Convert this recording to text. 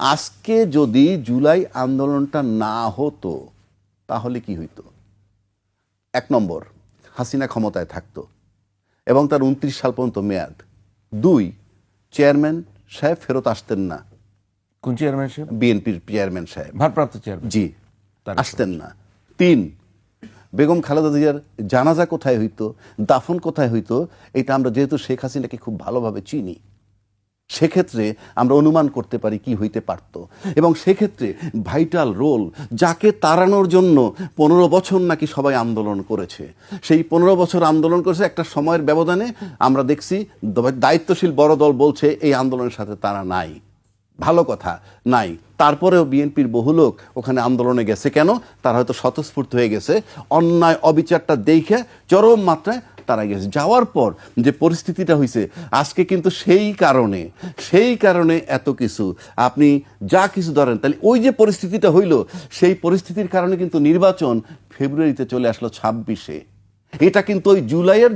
আজকে যদি জুলাই আন্দোলনটা না হতো তাহলে কি হইতো? এক নম্বর, হাসিনা ক্ষমতায় থাকতো এবং তার ২৯ সাল পর্যন্ত মেয়াদ। দুই, চেয়ারম্যান সাহেব ফেরত আসতেন না। কোন চেয়ারম্যান সাহেব? বিএনপির চেয়ারম্যান সাহেব, ভারপ্রাপ্ত চেয়ারম্যান। জি, আসতেন না। তিন, বেগম খালেদা জিয়ার জানাজা কোথায় হইতো, দাফন কোথায় হইতো, এটা আমরা যেহেতু শেখ হাসিনাকে খুব ভালোভাবে চিনি, সেক্ষেত্রে আমরা অনুমান করতে পারি কি হইতে পারত। এবং সেক্ষেত্রে ভাইটাল রোল, যাকে তাড়ানোর জন্য ১৫ বছর নাকি সবাই আন্দোলন করেছে, সেই ১৫ বছর আন্দোলন করেছে, একটা সময়ের ব্যবধানে আমরা দেখছি দায়িত্বশীল বড় দল বলছে এই আন্দোলনের সাথে তারা নাই। ভালো কথা, নাই। তারপরেও বিএনপির বহু লোক ওখানে আন্দোলনে গেছে কেন? তারা হয়তো স্বতঃস্ফূর্ত হয়ে গেছে, অন্যায় অবিচারটা দেখে চরম মাত্রায় তারা গেছে। যাওয়ার পর যে পরিস্থিতিটা হয়েছে আজকে, কিন্তু সেই কারণে এত কিছু আপনি যা কিছু ধরেন, তাহলে ওই যে পরিস্থিতিটা হইল, সেই পরিস্থিতির কারণে কিন্তু নির্বাচন ফেব্রুয়ারিতে চলে আসলো ২৬-এ। এটা কিন্তু ওই জুলাইয়ের